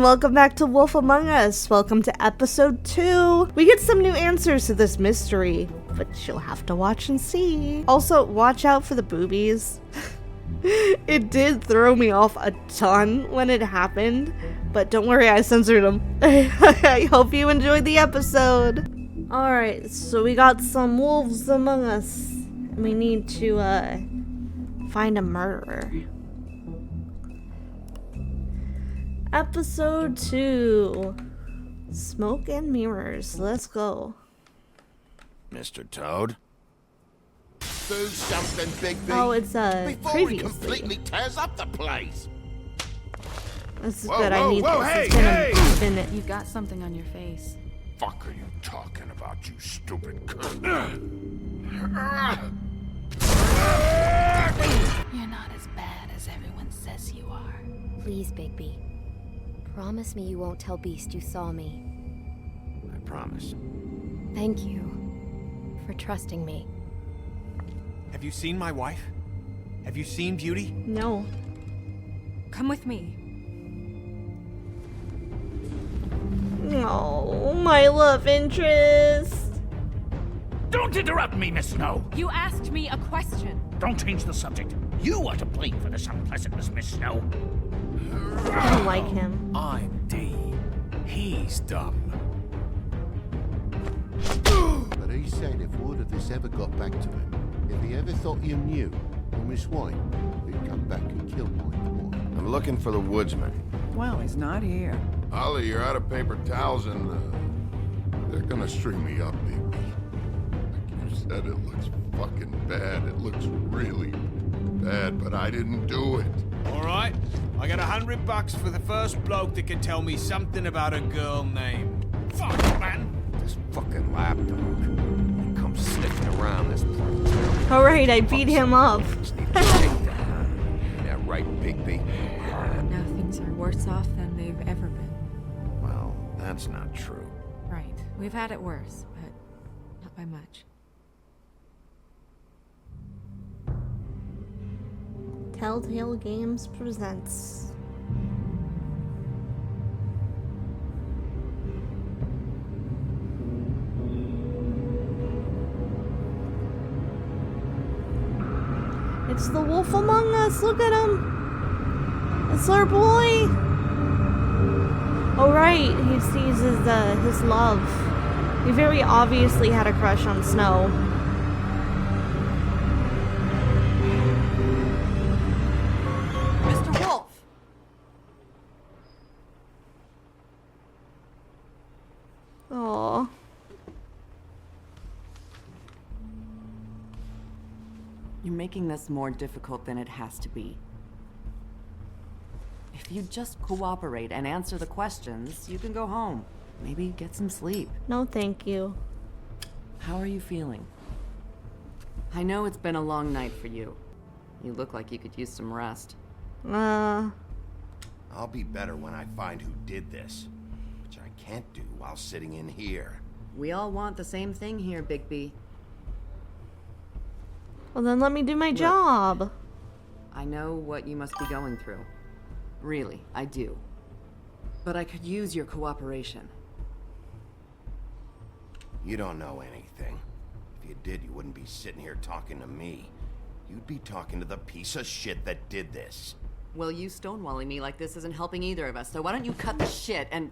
welcome back to Wolf Among Us. Welcome to episode 2. We get some new answers to this mystery, but you'll have to watch and see. Also, watch out for the boobies. It did throw me off a ton when it happened, but don't worry, I censored them. I hope you enjoyed the episode. Alright, so we got some wolves among us. We need to, find a murderer. Episode 2. Smoke and mirrors. Let's go. Mr. Toad? Do something, Bigby. Oh, it's before he previously. completely tears up the place. This is Whoa, good. I whoa, need whoa, this. hey, It's been hey! a minute. You got something on your face. Fuck are you talking about, you stupid cunt? You're not as bad as everyone says you are. Please, Bigby. Promise me you won't tell Beast you saw me. I promise. Thank you for trusting me. Have you seen my wife? Have you seen Beauty? No. Come with me. Oh, my love interest. Don't interrupt me, Miss Snow. You asked me a question. Don't change the subject. You are to blame for this unpleasantness, Miss Snow. I don't like him. I'm D. He's dumb. But he said if word of this ever got back to him, if he ever thought you knew, or Miss White, he'd come back and kill my boy. I'm looking for the woodsman. Well, he's not here. Ollie, you're out of paper towels and they're gonna string me up, Bigby. Like you said, it looks fucking bad. It looks really bad, but I didn't do it. All right, I got $100 for the first bloke that can tell me something about a girl named. Fuck, man. This fucking lapdog. He comes sniffing around this place. Alright, I beat him up. Just need to take down. Ain't that right, Bigby? Now things are worse off than they've ever been. Well, that's not true. Right. We've had it worse, but not by much. Telltale Games presents. It's the wolf among us. Look at him. It's our boy. Oh right, he sees his love. He very obviously had a crush on Snow. Mr. Wolf! Aww. You're making this more difficult than it has to be. If you just cooperate and answer the questions, you can go home. Maybe get some sleep. No, thank you. How are you feeling? I know it's been a long night for you. You look like you could use some rest. I'll be better when I find who did this, which I can't do while sitting in here. We all want the same thing here, Bigby. Well, then let me do my job. I know what you must be going through. Really, I do. But I could use your cooperation. You don't know anything. If you did, you wouldn't be sitting here talking to me. You'd be talking to the piece of shit that did this. Well, you stonewalling me like this isn't helping either of us, so why don't you cut the shit and...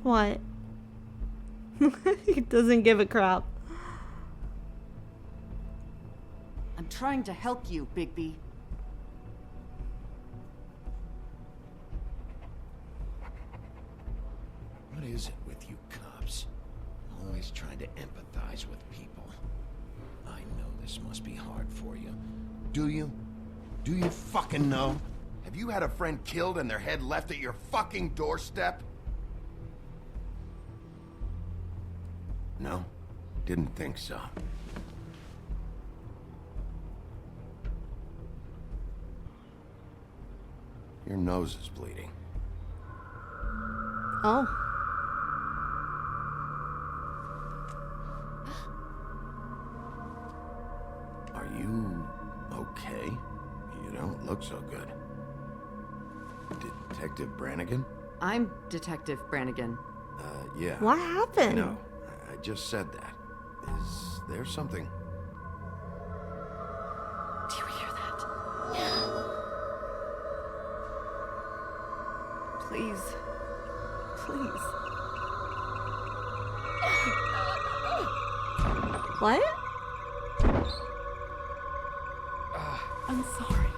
What? He doesn't give a crap. I'm trying to help you, Bigby. What is it with you cops? Always trying to empathize with people. I know this must be hard for you. Do you? Do you fucking know? Have you had a friend killed and their head left at your fucking doorstep? No? Didn't think so. Your nose is bleeding. Oh. Are you okay? You don't look so good. Detective Brannigan? I'm Detective Brannigan. Yeah. What happened? No, I just said that. Is there something? Do you hear that? Please. Please. What? I'm sorry.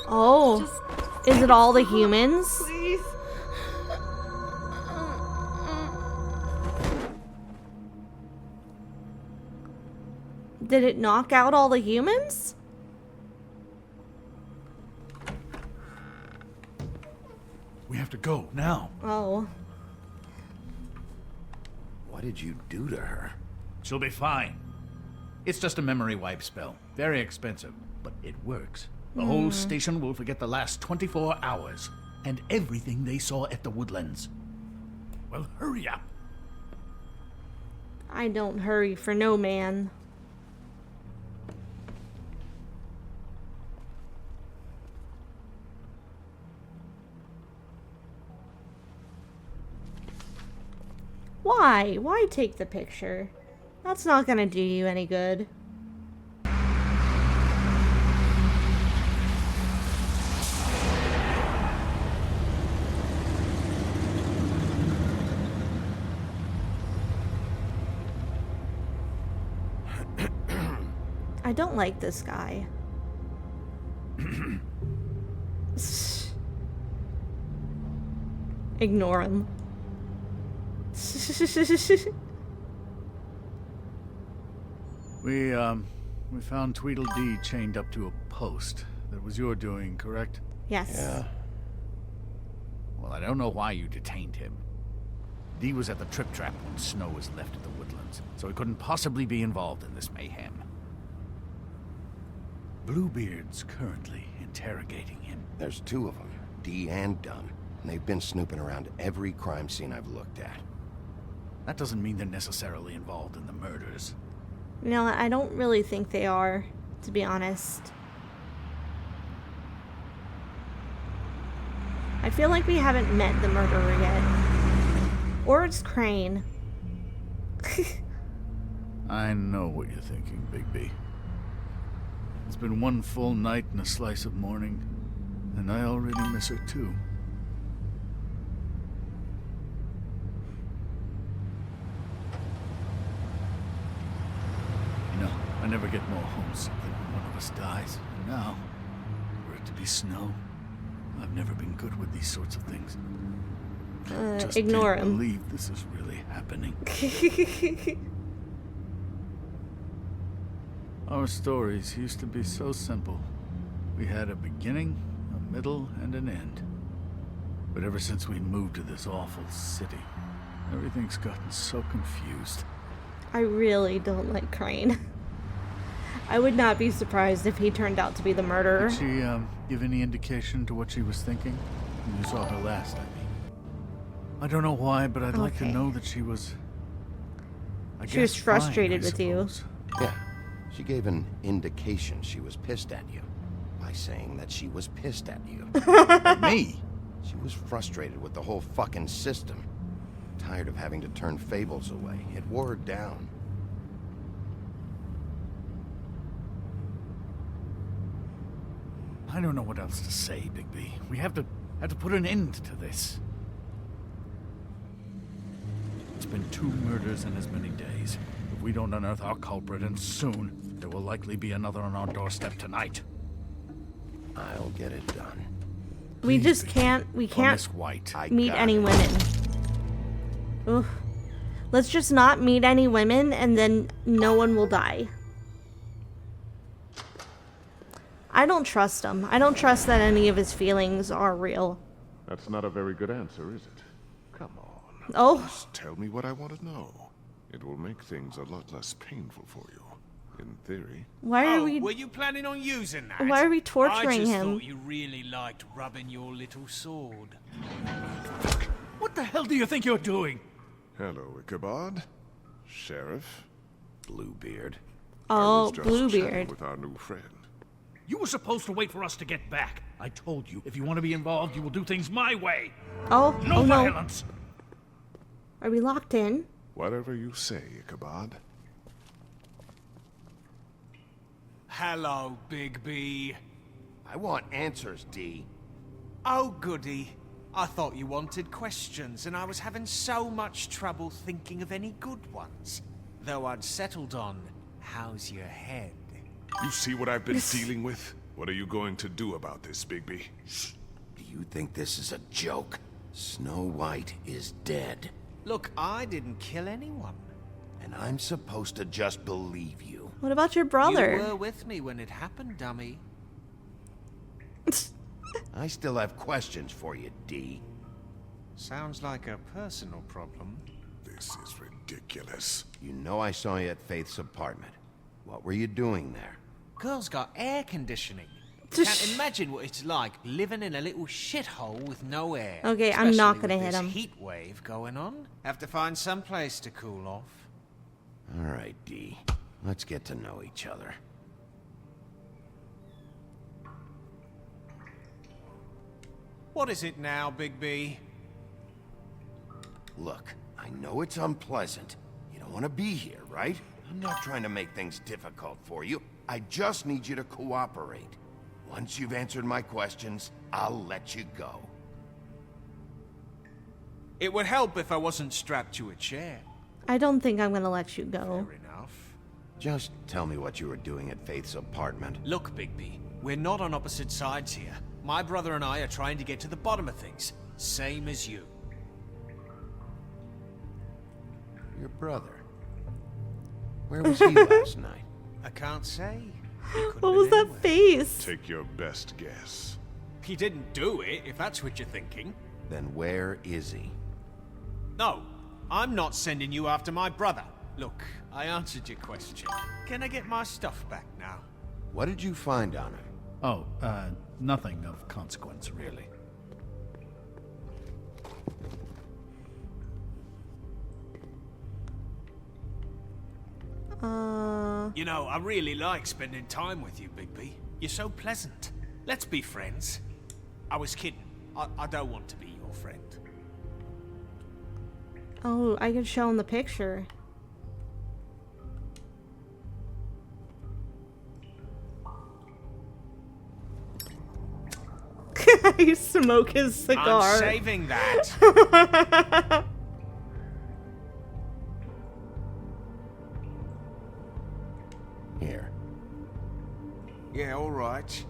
Oh. Just Is it all the humans? please. Did it knock out all the humans? We have to go now. Oh. What did you do to her? She'll be fine. It's just a memory wipe spell. Very expensive, but it works. The whole station will forget the last 24 hours and everything they saw at the Woodlands. Well, hurry up. I don't hurry for no man. Why? Why take the picture? That's not gonna do you any good. I don't like this guy. Ignore him. We found Tweedledee chained up to a post. That was your doing, correct? Yes. Yeah. Well, I don't know why you detained him. Dee was at the Trip Trap when Snow was left at the Woodlands, so he couldn't possibly be involved in this mayhem. Bluebeard's currently interrogating him. There's two of them, Dee and Dunn. And they've been snooping around every crime scene I've looked at. That doesn't mean they're necessarily involved in the murders. You know, I don't really think they are, to be honest. I feel like we haven't met the murderer yet. Or it's Crane. I know what you're thinking, Bigby. It's been one full night and a slice of morning, and I already miss her too. You know, I never get more homesick than when one of us dies. And now, were it to be Snow, I've never been good with these sorts of things. Just ignore can't him. believe this is really happening. Our stories used to be so simple. We had a beginning, a middle, and an end. But ever since we moved to this awful city, everything's gotten so confused. I really don't like Crane. I would not be surprised if he turned out to be the murderer. Did she, give any indication to what she was thinking? When you saw her last, I mean. I don't know why, but I'd like to Okay. know that she was... She was frustrated with you. Yeah. She gave an indication she was pissed at you by saying that she was pissed at you. Me? She was frustrated with the whole fucking system. Tired of having to turn Fables away. It wore her down. I don't know what else to say, Bigby. We have to put an end to this. It's been 2 murders in as many days. If we don't unearth our culprit, and soon, there will likely be another on our doorstep tonight. I'll get it done. We Please, just Bigby. can't, we For can't Miss White. I meet got any it. women. Oof. Let's just not meet any women and then no one will die. I don't trust him. I don't trust that any of his feelings are real. That's not a very good answer, is it? Come on. Oh, Just tell me what I want to know. It will make things a lot less painful for you, in theory. why are Oh, we... were you planning on using that? Why are we torturing I just him? thought you really liked rubbing your little sword. What the hell do you think you're doing? Hello, Ichabod. Sheriff. Bluebeard. Oh, I was just chatting Bluebeard. with our new friend. You were supposed to wait for us to get back. I told you, if you want to be involved, you will do things my way. Oh, No oh no. violence. Are we locked in? Whatever you say, Ichabod. Hello, Bigby. I want answers, D. Oh, goody. I thought you wanted questions, and I was having so much trouble thinking of any good ones. Though I'd settled on, how's your head? You see what I've been dealing with? What are you going to do about this, Bigby? Do you think this is a joke? Snow White is dead. Look, I didn't kill anyone. And I'm supposed to just believe you. What about your brother? You were with me when it happened, dummy. I still have questions for you, D. Sounds like a personal problem. This is ridiculous. You know I saw you at Faith's apartment. What were you doing there? Girl's got air conditioning. Can't imagine what it's like living in a little shithole with no air. Okay, I'm not Especially gonna with hit this him. heat wave going on. Have to find some place to cool off. All right, D. Let's get to know each other. What is it now, Bigby? Look, I know it's unpleasant. You don't want to be here, right? I'm not trying to make things difficult for you. I just need you to cooperate. Once you've answered my questions, I'll let you go. It would help if I wasn't strapped to a chair. I don't think I'm gonna let you go. Fair enough. Just tell me what you were doing at Faith's apartment. Look, Bigby, we're not on opposite sides here. My brother and I are trying to get to the bottom of things. Same as you. Your brother. Where was he last night? I can't say. What was that face? Take your best guess. He didn't do it, if that's what you're thinking. Then where is he? No, I'm not sending you after my brother. Look, I answered your question. Can I get my stuff back now? What did you find on him? Oh, nothing of consequence, really. You know, I really like spending time with you, Bigby. You're so pleasant. Let's be friends. I was kidding. I don't want to be your friend. Oh, I could show him the picture. I smoke his cigar. I'm saving that. Here. Yeah, all right.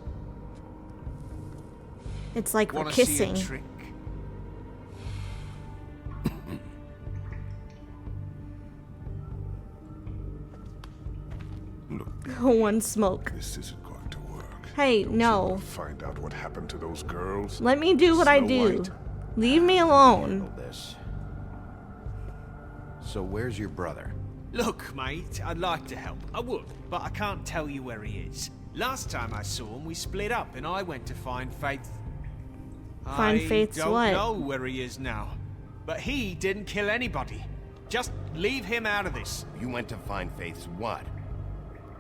It's like we're Wanna see kissing. a trick? Look, One smoke. this isn't going to work. Hey, Don't you no. wanna find out what happened to those girls? Let me do what I Snow do. White? Leave me alone. Handle this. So where's your brother? Look, mate, I'd like to help. I would, but I can't tell you where he is. Last time I saw him, we split up, and I went to find Faith. Find Faith's I don't what? know where he is now. But he didn't kill anybody. Just leave him out of this. You went to find Faith's what?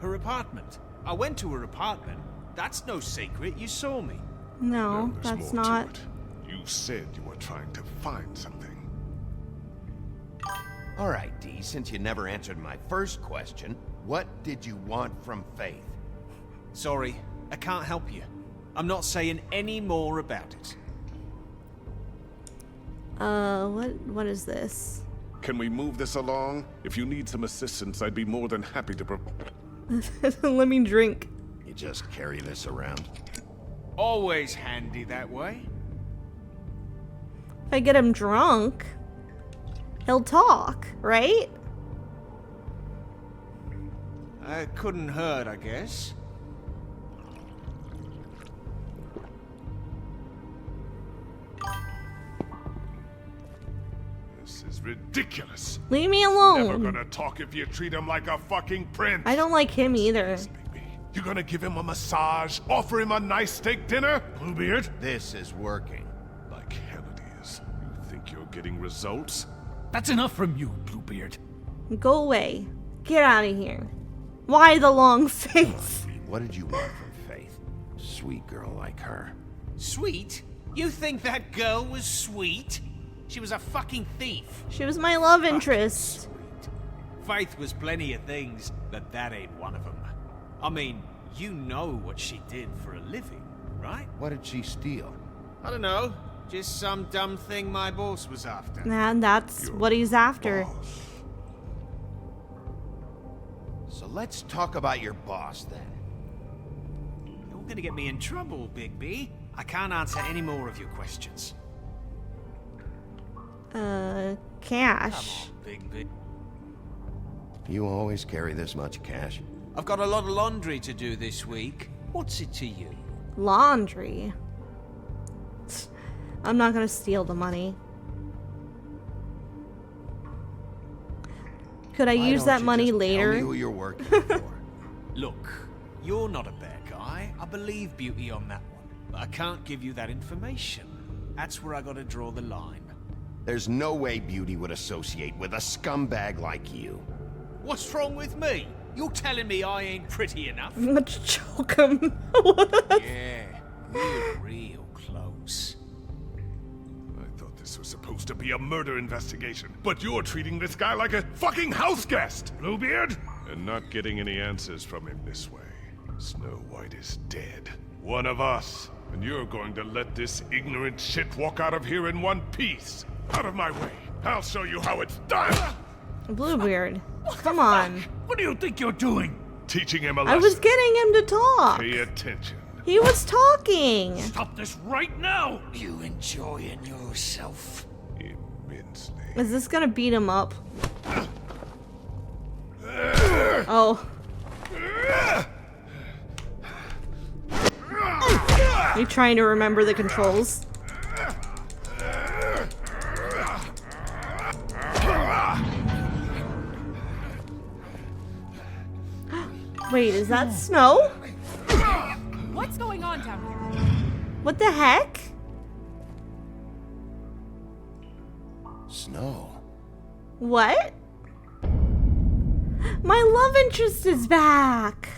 Her apartment. I went to her apartment. That's no secret. You saw me. No, There's that's more to not. it. You said you were trying to find something. All right, D, since you never answered my first question, what did you want from Faith? Sorry, I can't help you. I'm not saying any more about it. What is this? Can we move this along? If you need some assistance, I'd be more than happy to Let me drink. You just carry this around? Always handy that way. If I get him drunk, he'll talk, right? It couldn't hurt, I guess. This is ridiculous. Leave me Never alone. gonna talk if you treat him like a fucking prince. I don't like him either. You gonna give him a massage? Offer him a nice steak dinner? Bluebeard? This is working. Like hell it is. You think you're getting results? That's enough from you, Bluebeard. Go away. Get out of here. Why the long face? What did you want from Faith? sweet girl like her. Sweet? You think that girl was sweet? She was a fucking thief. She was my love interest. Sweet. Faith was plenty of things, but that ain't one of them. I mean, you know what she did for a living, right? What did she steal? I don't know. Just some dumb thing my boss was after. And that's what he's after. So let's talk about your boss then. You're gonna get me in trouble, Bigby. I can't answer any more of your questions. Cash. Come on, Bigby. You always carry this much cash? I've got a lot of laundry to do this week. What's it to you? Laundry. I'm not gonna steal the money. Could I use that money later? Tell me who you're working for. Look, you're not a bad guy. I believe Beauty on that one. But I can't give you that information. That's where I gotta draw the line. There's no way Beauty would associate with a scumbag like you. What's wrong with me? You're telling me I ain't pretty enough? Let's choke him. Yeah, we're real close. I thought this was supposed to be a murder investigation, but you're treating this guy like a fucking house guest, Bluebeard! And not getting any answers from him this way. Snow White is dead. One of us. And you're going to let this ignorant shit walk out of here in one piece. Out of my way. I'll show you how it's done! Bluebeard, come on. What do you think you're doing? Teaching him a lesson. I was getting him to talk. Pay attention. He was talking. Stop this right now! You enjoying yourself? Immensely. Is this gonna beat him up? Oh. You trying to remember the controls? Wait, is that Snow? What's going on down here? What the heck? Snow. What? My love interest is back.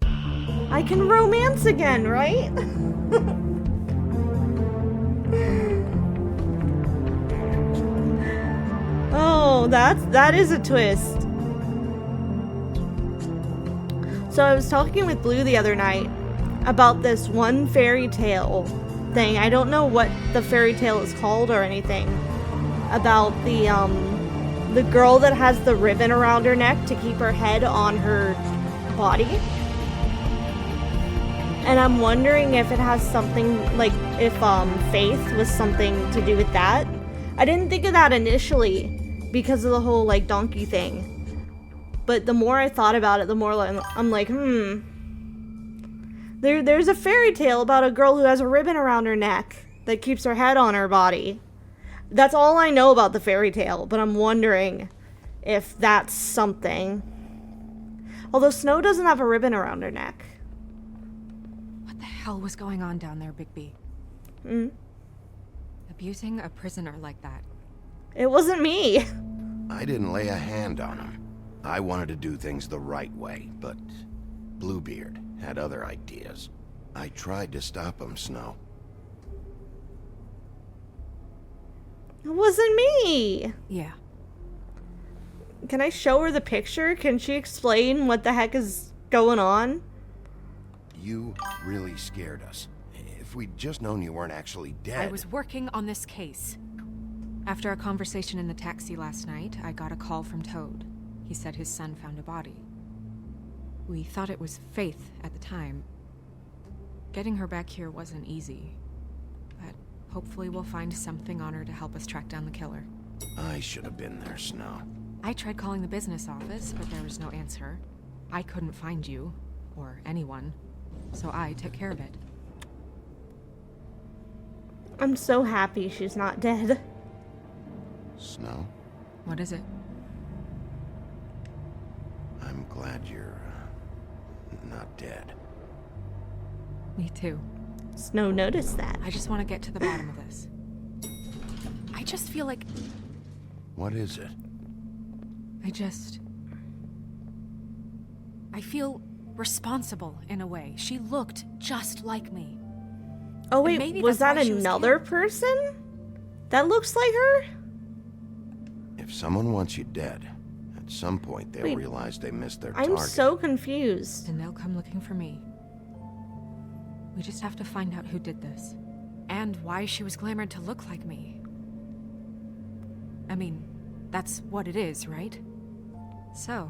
I can romance again, right? Oh, that is a twist. So I was talking with Blue the other night about this one fairy tale thing. I don't know what the fairy tale is called or anything. About the girl that has the ribbon around her neck to keep her head on her body. And I'm wondering if it has something, like, if Faith was something to do with that. I didn't think of that initially because of the whole, like, donkey thing. But the more I thought about it, the more I'm like, There's a fairy tale about a girl who has a ribbon around her neck that keeps her head on her body. That's all I know about the fairy tale, but I'm wondering if that's something. Although Snow doesn't have a ribbon around her neck. What the hell was going on down there, Bigby? Abusing a prisoner like that. It wasn't me. I didn't lay a hand on him. I wanted to do things the right way, but Bluebeard had other ideas. I tried to stop him, Snow. It wasn't me. Yeah. Can I show her the picture? Can she explain what the heck is going on? You really scared us. If we'd just known you weren't actually dead. I was working on this case. After a conversation in the taxi last night, I got a call from Toad. He said his son found a body. We thought it was Faith at the time. Getting her back here wasn't easy. But hopefully we'll find something on her to help us track down the killer. I should have been there, Snow. I tried calling the business office, but there was no answer. I couldn't find you, or anyone, so I took care of it. I'm so happy she's not dead. Snow? What is it? I'm glad you're not dead. Me too. Snow noticed that. I just want to get to the bottom of this. I just feel like... What is it? I feel responsible in a way. She looked just like me. Oh And wait, maybe was that's that why she was another killed. person? That looks like her? If someone wants you dead, at some point they'll Wait, realize they missed their I'm target. so confused. And they'll come looking for me. We just have to find out who did this. And why she was glamored to look like me. I mean, that's what it is, right? So,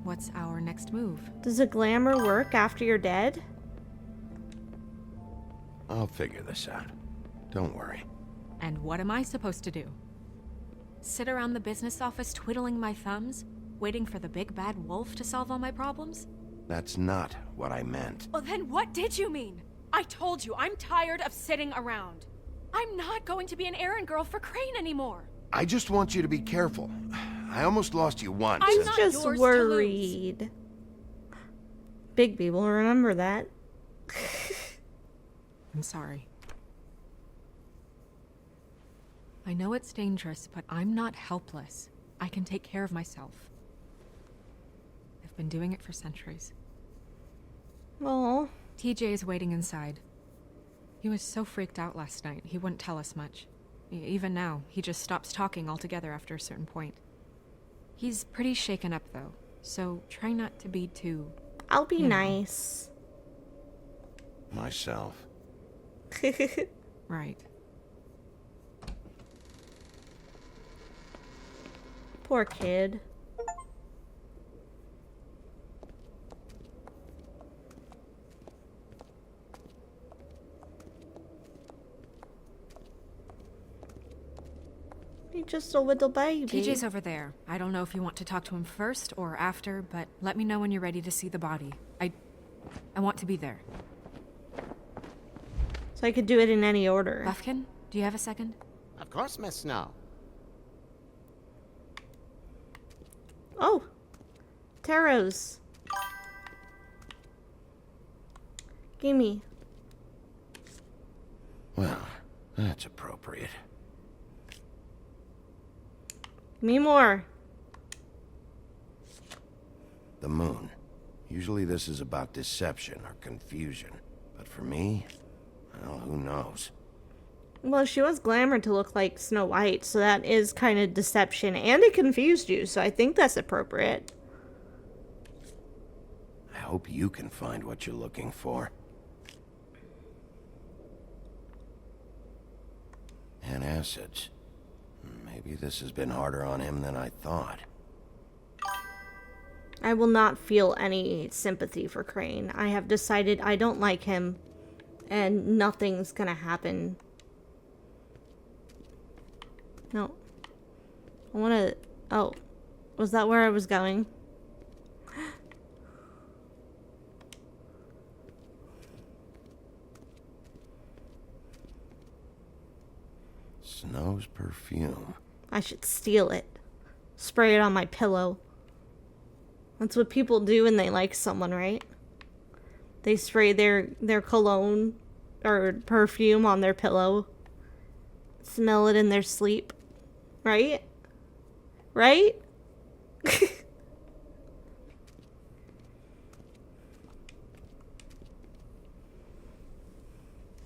what's our next move? Does a glamour work after you're dead? I'll figure this out. Don't worry. And what am I supposed to do? Sit around the business office twiddling my thumbs, waiting for the big bad wolf to solve all my problems? That's not what I meant. Well, then what did you mean? I told you, I'm tired of sitting around. I'm not going to be an errand girl for Crane anymore. I just want you to be careful. I almost lost you once. I'm and- not Just yours to lose. worried. Bigby will remember that. I'm sorry. I know it's dangerous, but I'm not helpless. I can take care of myself. I've been doing it for centuries. Oh, TJ is waiting inside. He was so freaked out last night, he wouldn't tell us much. Even now, he just stops talking altogether after a certain point. He's pretty shaken up, though, so try not to be too... I'll be You know. nice. Myself. Right. Poor kid. He's just a little baby. TJ's over there. I don't know if you want to talk to him first or after, but let me know when you're ready to see the body. I want to be there. So I could do it in any order. Buffkin, do you have a second? Of course, Miss Snow. Oh, Taros. Gimme. Well, that's appropriate. Me more. The moon. Usually this is about deception or confusion. But for me, well, who knows? Well, she was glamored to look like Snow White, so that is kind of deception, and it confused you, so I think that's appropriate. I hope you can find what you're looking for. Antacids. Maybe this has been harder on him than I thought. I will not feel any sympathy for Crane. I have decided I don't like him, and nothing's gonna happen. No. I wanna... Oh. Was that where I was going? Snow's perfume. I should steal it. Spray it on my pillow. That's what people do when they like someone, right? They spray their cologne or perfume on their pillow. Smell it in their sleep. Right? Right?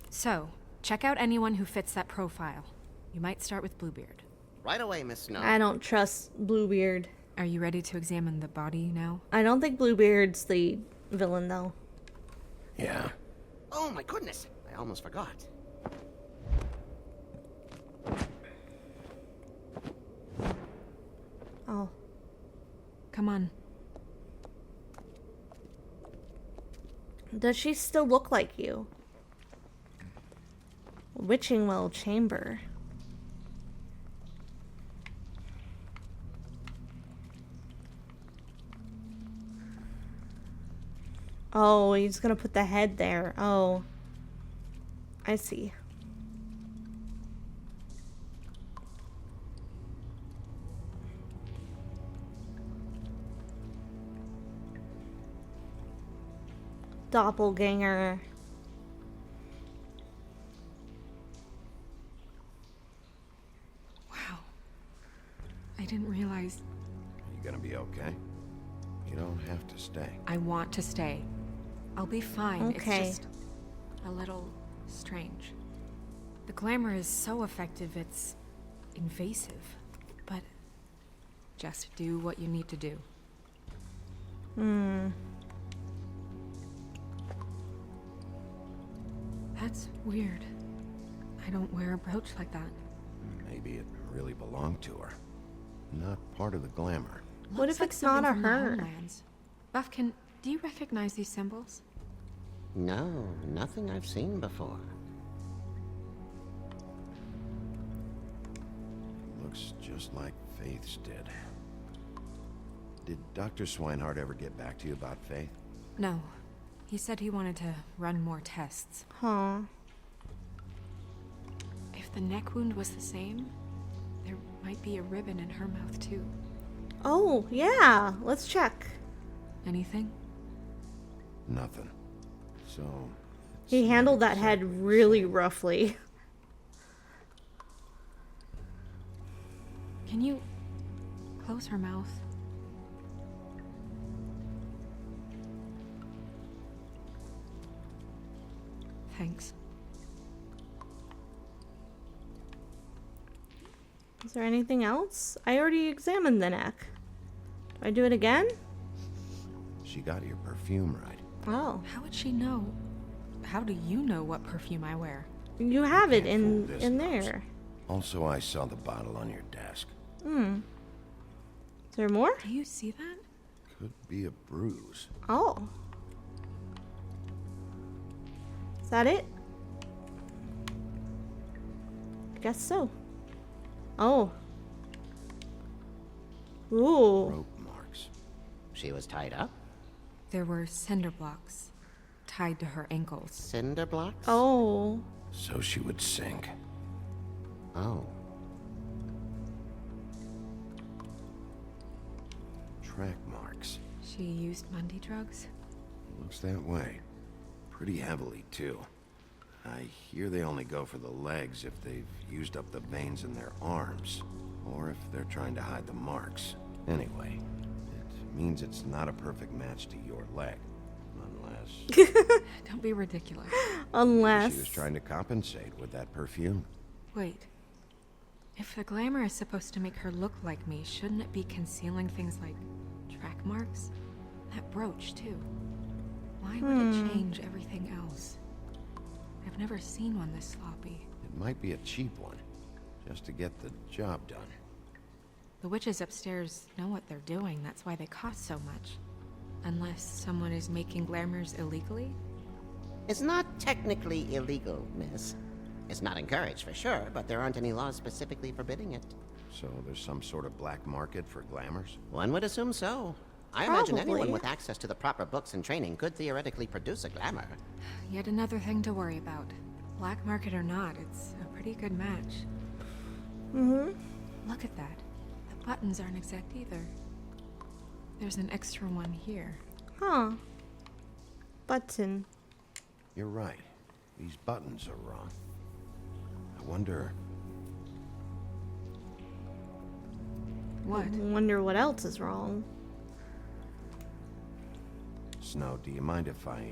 So, check out anyone who fits that profile. You might start with Bluebeard. Right away, Miss Snow. I don't trust Bluebeard. Are you ready to examine the body now? I don't think Bluebeard's the villain, though. Yeah. Oh my goodness, I almost forgot. Oh. Come on. Does she still look like you? Witchingwell Chamber. Oh, he's gonna put the head there. Oh. I see. Doppelganger. Wow. I didn't realize... You gonna be okay? You don't have to stay. I want to stay. I'll be fine. Okay. It's just a little strange. The glamour is so effective, it's invasive. But just do what you need to do. That's weird. I don't wear a brooch like that. Maybe it really belonged to her. Not part of the glamour. What Looks if like it's not a something from the her? Homelands. Buffkin, do you recognize these symbols? No, nothing I've seen before. Looks just like Faith's did. Did Dr. Swinehart ever get back to you about Faith? No. He said he wanted to run more tests. Huh. If the neck wound was the same, there might be a ribbon in her mouth too. Oh, yeah. Let's check. Anything? Nothing. So... He handled that head really roughly. Can you close her mouth? Thanks. Is there anything else? I already examined the neck. Do I do it again? She got your perfume right. Oh. How would she know? How do you know what perfume I wear? You have it Can't fool this in nose. there. Also, I saw the bottle on your desk. Is there more? Do you see that? Could be a bruise. Oh. Is that it? I guess so. Oh. Ooh. Rope marks. She was tied up? There were cinder blocks tied to her ankles. Cinder blocks? Oh. So she would sink. Oh. Track marks. She used Mundy drugs? Looks that way. Pretty heavily, too. I hear they only go for the legs if they've used up the veins in their arms, or if they're trying to hide the marks. Anyway, it means it's not a perfect match to your leg. Unless... Don't be ridiculous. Unless... She was trying to compensate with that perfume. Wait. If the glamour is supposed to make her look like me, shouldn't it be concealing things like track marks? That brooch, too. Why would it change everything else? I've never seen one this sloppy. It might be a cheap one, just to get the job done. The witches upstairs know what they're doing, that's why they cost so much. Unless someone is making glamours illegally? It's not technically illegal, miss. It's not encouraged for sure, but there aren't any laws specifically forbidding it. So there's some sort of black market for glamours? One would assume so. I imagine anyone Probably. with access to the proper books and training could theoretically produce a glamour. Yet another thing to worry about. Black market or not, it's a pretty good match. Look at that. The buttons aren't exact either. There's an extra one here. Huh. Button. You're right. These buttons are wrong. I wonder... What? Wonder what else is wrong. Snow, do you mind if I,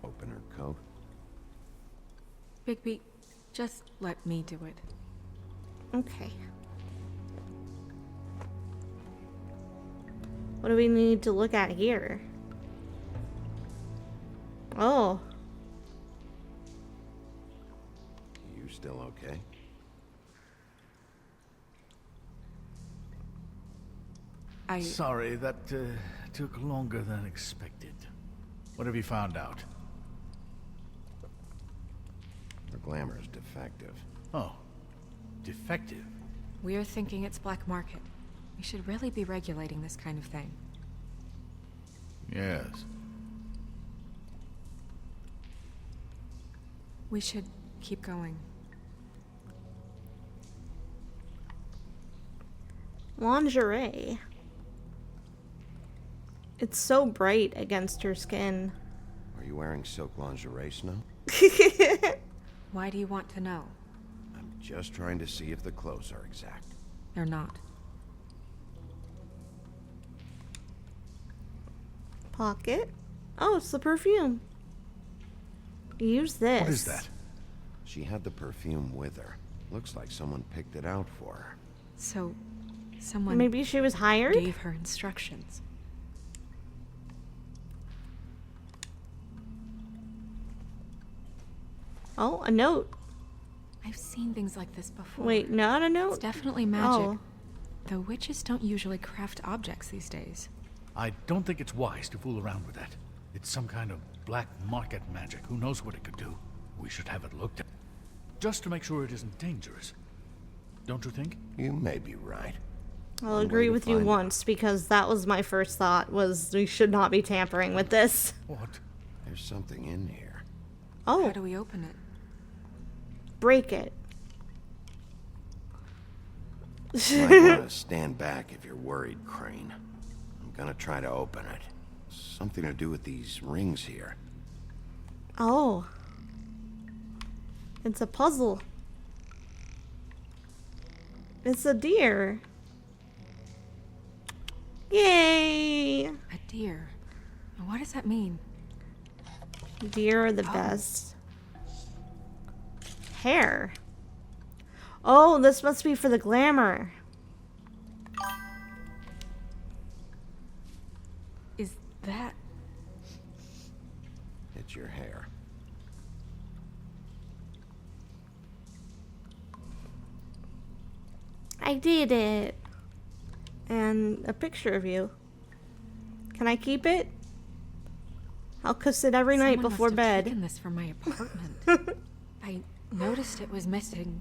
open her coat? Bigby, just let me do it. Okay. What do we need to look at here? Oh. You still okay? Sorry, that took longer than expected. What have you found out? The glamour's defective. Oh, defective. We're thinking it's black market. We should really be regulating this kind of thing. Yes. We should keep going. Lingerie. It's so bright against her skin. Are you wearing silk lingerie, Snow? Why do you want to know? I'm just trying to see if the clothes are exact. They're not. Pocket. Oh, it's the perfume. Use this. What is that? She had the perfume with her. Looks like someone picked it out for her. So, someone Maybe she was hired? gave her instructions. Oh, a note. I've seen things like this before. Wait, not a note? It's definitely magic. Oh. Though witches don't usually craft objects these days. I don't think it's wise to fool around with that. It's some kind of black market magic. Who knows what it could do? We should have it looked at. Just to make sure it isn't dangerous. Don't you think? You may be right. I'll One agree way to with you find out. once, because that was my first thought, was we should not be tampering with this. What? There's something in here. How Oh, do we open it? break it. Might want to stand back if you're worried, Crane. I'm gonna try to open it. Something to do with these rings here. Oh. It's a puzzle. It's a deer. Yay! A deer. What does that mean? Deer are the best. Hair. Oh, this must be for the glamour. Is that... It's your hair. I did it. And a picture of you. Can I keep it? I'll kiss it every night Someone before must have bed. taken this from my apartment. I noticed it was missing,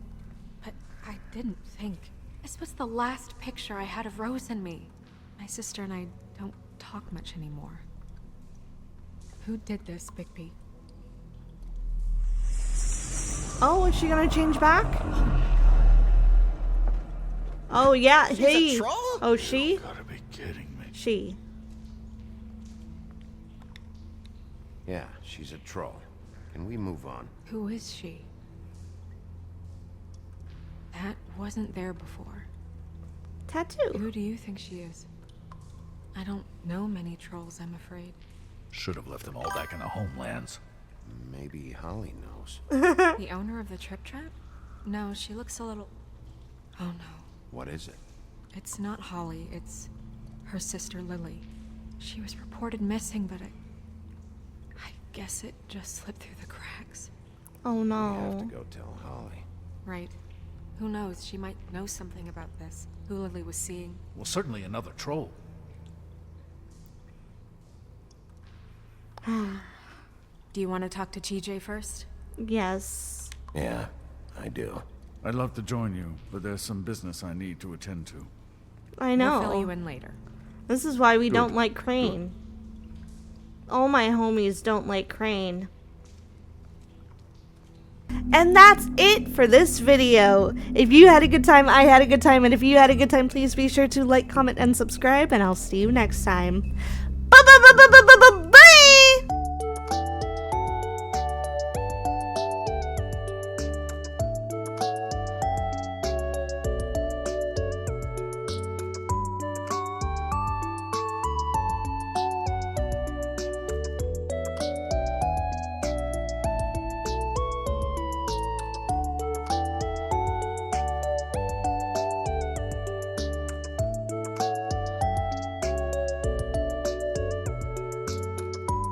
but I didn't think. This was the last picture I had of Rose and me. My sister and I don't talk much anymore. Who did this, Bigby? Oh, is she gonna change back? Oh yeah, She's he. a troll? Oh, she? Gotta be kidding me. She. Yeah, she's a troll. Can we move on? Who is she? That wasn't there before. Tattoo. Who do you think she is? I don't know many trolls, I'm afraid. Should have left them all back in the homelands. Maybe Holly knows. The owner of the Trip Trap? No, she looks a little... Oh no. What is it? It's not Holly, it's her sister Lily. She was reported missing, but I guess it just slipped through the cracks. Oh We have to no. go tell Holly. Right. Who knows, she might know something about this. Who Lily was seeing. Well, certainly another troll. Do you want to talk to TJ first? Yes. Yeah, I do. I'd love to join you, but there's some business I need to attend to. I We'll fill you know. in later. This is why we Good. don't like Crane. All my homies don't like Crane. And that's it for this video. If you had a good time, I had a good time. And if you had a good time, please be sure to like, comment, and subscribe. And I'll see you next time. Bye bye bye bye bye bye bye.